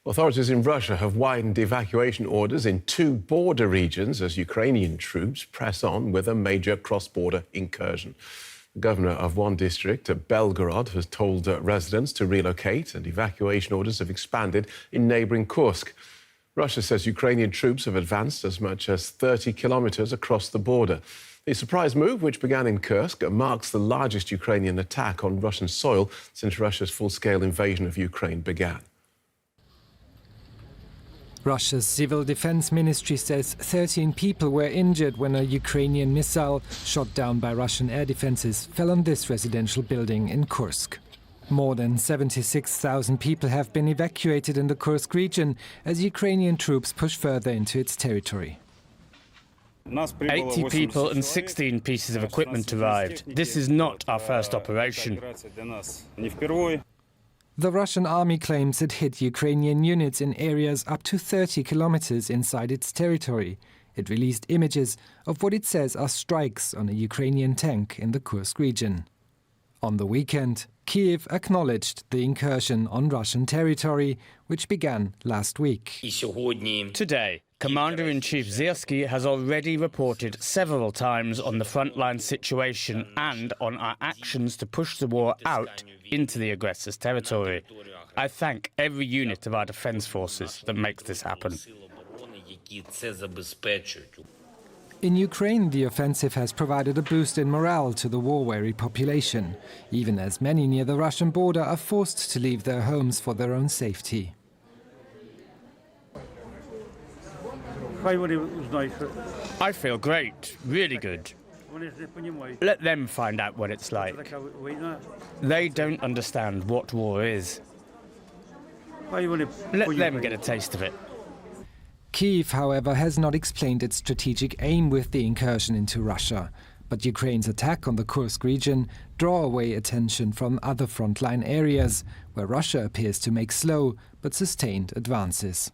Authorities in Russia have widened evacuation orders in two border regions as Ukrainian troops press on with a major cross-border incursion. The governor of one district, Belgorod, has told residents to relocate, and evacuation orders have expanded in neighbouring Kursk. Russia says Ukrainian troops have advanced as much as 30 kilometres across the border. The surprise move, which began in Kursk, marks the largest Ukrainian attack on Russian soil since Russia's full-scale invasion of Ukraine began. Russia's civil defense ministry says 13 people were injured when a Ukrainian missile, shot down by Russian air defenses, fell on this residential building in Kursk. More than 76,000 people have been evacuated in the Kursk region as Ukrainian troops push further into its territory. 80 people and 16 pieces of equipment arrived. This is not our first operation. The Russian army claims it hit Ukrainian units in areas up to 30 kilometers inside its territory. It released images of what it says are strikes on a Ukrainian tank in the Kursk region. On the weekend, Kyiv acknowledged the incursion on Russian territory, which began last week. Today, Commander-in-Chief Zyrski has already reported several times on the frontline situation and on our actions to push the war out into the aggressor's territory. I thank every unit of our defense forces that makes this happen. In Ukraine, the offensive has provided a boost in morale to the war-weary population, even as many near the Russian border are forced to leave their homes for their own safety. I feel great, really good. Let them find out what it's like. They don't understand what war is. Let them get a taste of it. Kyiv, however, has not explained its strategic aim with the incursion into Russia. But Ukraine's attack on the Kursk region draw away attention from other frontline areas, where Russia appears to make slow but sustained advances.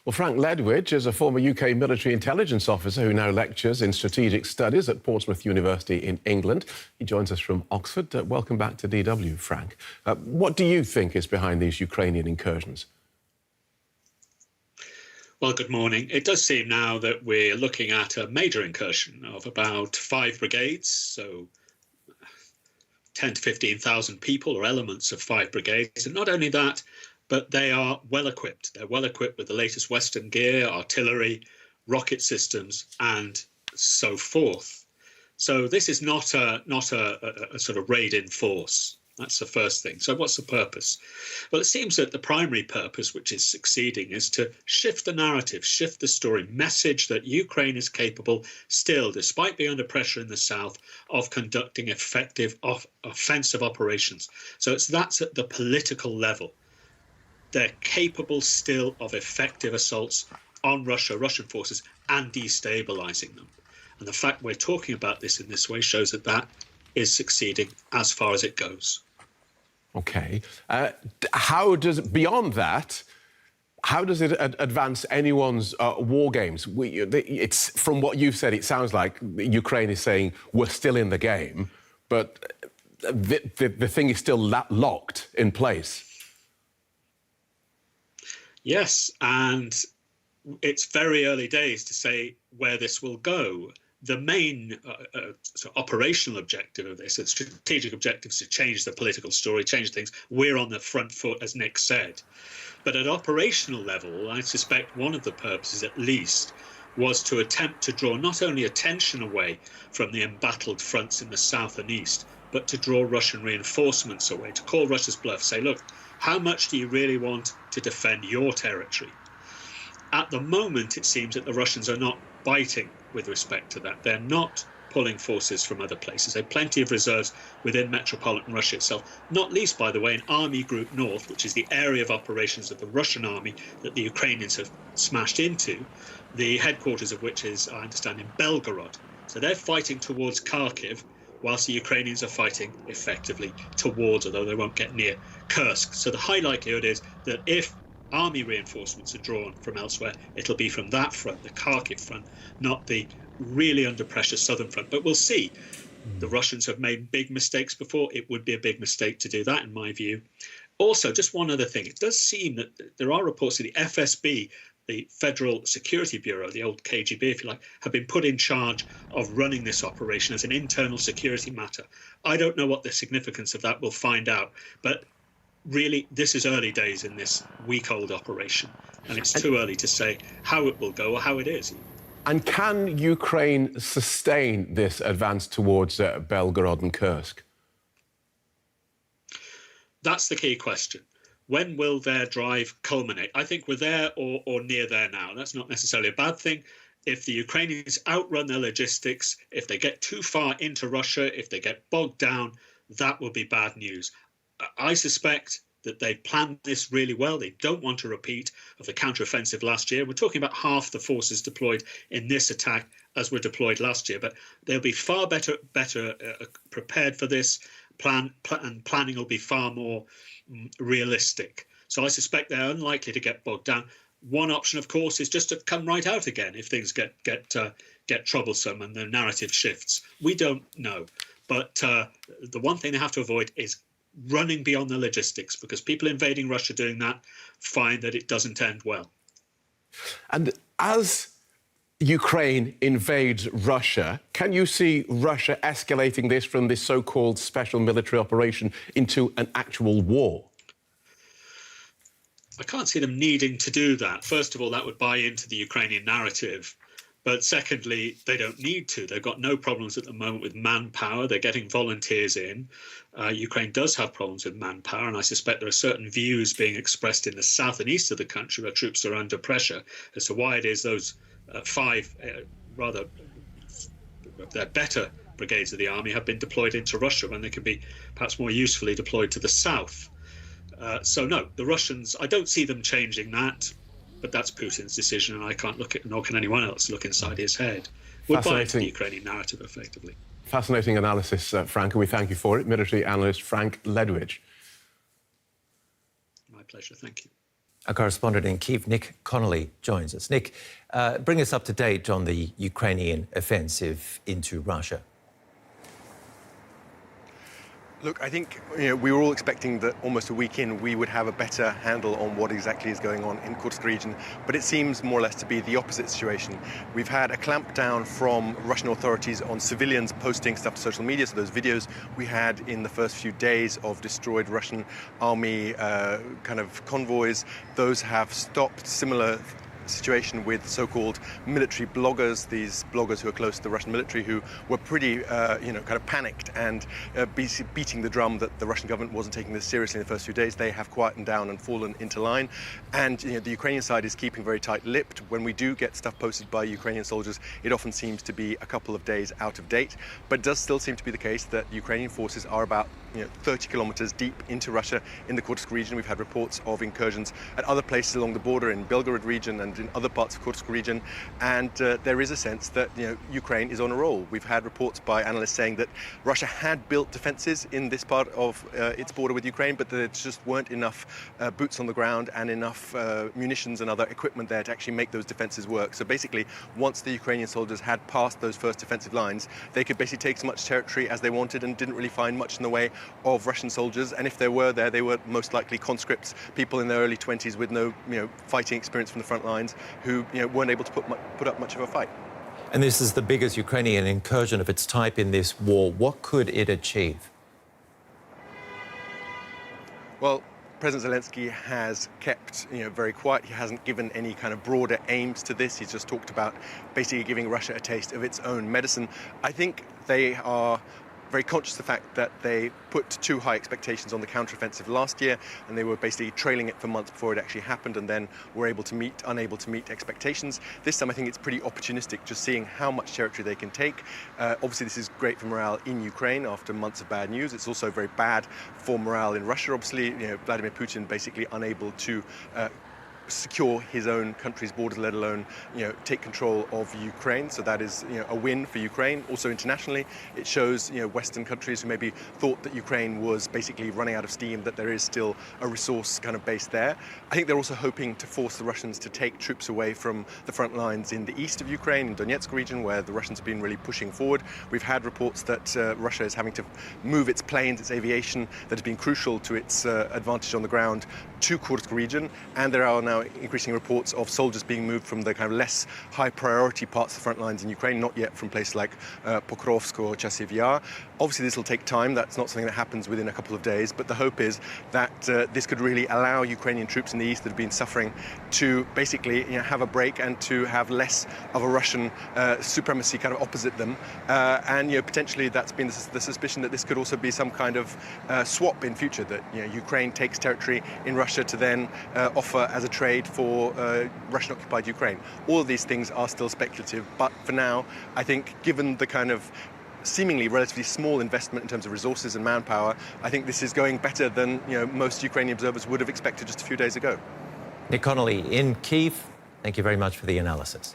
Well, Frank Ledwidge is a former UK military intelligence officer who now lectures in strategic studies at Portsmouth University in England. He joins us from Oxford. Welcome back to DW, Frank. What do you think is behind these Ukrainian incursions? Well, good morning. It does seem now that we're looking at a major incursion of about 5 brigades, so 10 to 15,000 people or elements of 5 brigades. And not only that, but they are well equipped. They're well equipped with the latest Western gear, artillery, rocket systems, and so forth. So this is not a sort of raid-in force. That's the first thing. So what's the purpose? Well, it seems that the primary purpose, which is succeeding, is to shift the narrative, shift the story, message that Ukraine is capable still, despite being under pressure in the south, of conducting effective offensive operations. So that's at the political level. They're capable still of effective assaults on Russian forces, and destabilising them. And the fact we're talking about this in this way shows that that is succeeding as far as it goes. OK. Beyond that, how does it advance anyone's war games? It's, from what you've said, it sounds like Ukraine is saying we're still in the game, but the thing is still locked in place. Yes, and it's very early days to say where this will go. The main operational objective of this, the strategic objective, is to change the political story, change things. We're on the front foot, as Nick said. But at operational level, I suspect one of the purposes, at least, was to attempt to draw not only attention away from the embattled fronts in the south and east, but to draw Russian reinforcements away, to call Russia's bluff, say, look, how much do you really want to defend your territory? At the moment, it seems that the Russians are not biting with respect to that. They're not pulling forces from other places. They have plenty of reserves within metropolitan Russia itself, not least, by the way, in Army Group North, which is the area of operations of the Russian army that the Ukrainians have smashed into, the headquarters of which is, I understand, in Belgorod. So they're fighting towards Kharkiv, whilst the Ukrainians are fighting effectively towards, although they won't get near, Kursk. So the high likelihood is that if army reinforcements are drawn from elsewhere, it'll be from that front, the Kharkiv front, not the really under pressure southern front. But we'll see. The Russians have made big mistakes before. It would be a big mistake to do that, in my view. Also, just one other thing. It does seem that there are reports that the FSB, the Federal Security Bureau, the old KGB, if you like, have been put in charge of running this operation as an internal security matter. I don't know what the significance of that. We'll find out. But really, this is early days in this week-old operation, and it's too early to say how it will go or how it is. And can Ukraine sustain this advance towards Belgorod and Kursk? That's the key question. When will their drive culminate? I think we're there or near there now. That's not necessarily a bad thing. If the Ukrainians outrun their logistics, if they get too far into Russia, if they get bogged down, that will be bad news. I suspect that they've planned this really well. They don't want a repeat of the counteroffensive last year. We're talking about half the forces deployed in this attack as were deployed last year, but they'll be far better prepared for this. Planning will be far more realistic. So I suspect they're unlikely to get bogged down. One option, of course, is just to come right out again if things get troublesome and the narrative shifts. We don't know. But the one thing they have to avoid is running beyond the logistics, because people invading Russia doing that find that it doesn't end well. And as Ukraine invades Russia, can you see Russia escalating this from this so-called special military operation into an actual war? I can't see them needing to do that. First of all, that would buy into the Ukrainian narrative. But secondly, they don't need to. They've got no problems at the moment with manpower. They're getting volunteers in. Ukraine does have problems with manpower, and I suspect there are certain views being expressed in the south and east of the country where troops are under pressure as to why it is those five they're better brigades of the army have been deployed into Russia when they could be perhaps more usefully deployed to the south. So no, the Russians, I don't see them changing that. But that's Putin's decision, and I can't look at, nor can anyone else look inside his head. We'll buy into the Ukrainian narrative, effectively. Fascinating analysis, Frank, and we thank you for it. Military analyst Frank Ledwidge. My pleasure, thank you. Our correspondent in Kyiv, Nick Connolly, joins us. Nick, bring us up to date on the Ukrainian offensive into Russia. Look, I think we were all expecting that almost a week in we would have a better handle on what exactly is going on in Kursk region, but it seems more or less to be the opposite situation. We've had a clampdown from Russian authorities on civilians posting stuff to social media, so those videos we had in the first few days of destroyed Russian army kind of convoys, those have stopped. Similar situation with so-called military bloggers, these bloggers who are close to the Russian military, who were pretty, kind of panicked and beating the drum that the Russian government wasn't taking this seriously in the first few days. They have quietened down and fallen into line. And the Ukrainian side is keeping very tight-lipped. When we do get stuff posted by Ukrainian soldiers, it often seems to be a couple of days out of date. But it does still seem to be the case that Ukrainian forces are about 30 kilometers deep into Russia in the Kursk region. We've had reports of incursions at other places along the border in Belgorod region and in other parts of Kursk region, and there is a sense that Ukraine is on a roll. We've had reports by analysts saying that Russia had built defenses in this part of its border with Ukraine, but that there just weren't enough boots on the ground and enough munitions and other equipment there to actually make those defenses work. So basically, once the Ukrainian soldiers had passed those first defensive lines, they could basically take as much territory as they wanted and didn't really find much in the way of Russian soldiers. And if they were there, they were most likely conscripts, people in their early 20s with no fighting experience from the front lines, who weren't able to put up much of a fight. And this is the biggest Ukrainian incursion of its type in this war. What could it achieve? Well, President Zelensky has kept very quiet. He hasn't given any kind of broader aims to this. He's just talked about basically giving Russia a taste of its own medicine. I think they are very conscious of the fact that they put too high expectations on the counteroffensive last year, and they were basically trailing it for months before it actually happened, and then were unable to meet expectations. This time I think it's pretty opportunistic, just seeing how much territory they can take. Obviously this is great for morale in Ukraine after months of bad news. It's also very bad for morale in Russia. Obviously, Vladimir Putin basically unable to secure his own country's borders, let alone take control of Ukraine. So that is a win for Ukraine. Also internationally, it shows Western countries who maybe thought that Ukraine was basically running out of steam, that there is still a resource kind of base there. I think they're also hoping to force the Russians to take troops away from the front lines in the east of Ukraine, in Donetsk region, where the Russians have been really pushing forward. We've had reports that Russia is having to move its planes, its aviation, that has been crucial to its advantage on the ground, to Kursk region, and there are now increasing reports of soldiers being moved from the kind of less high priority parts of the front lines in Ukraine, not yet from places like Pokrovsk or Chasiv Yar. Obviously this will take time, that's not something that happens within a couple of days, but the hope is that this could really allow Ukrainian troops in the east that have been suffering to basically have a break and to have less of a Russian supremacy kind of opposite them, and potentially that's been the suspicion that this could also be some kind of swap in future, that Ukraine takes territory in Russia to then offer as a trade for Russian-occupied Ukraine. All of these things are still speculative, but for now, I think given the kind of seemingly relatively small investment in terms of resources and manpower, I think this is going better than most Ukrainian observers would have expected just a few days ago. Nick Connolly in Kyiv, thank you very much for the analysis.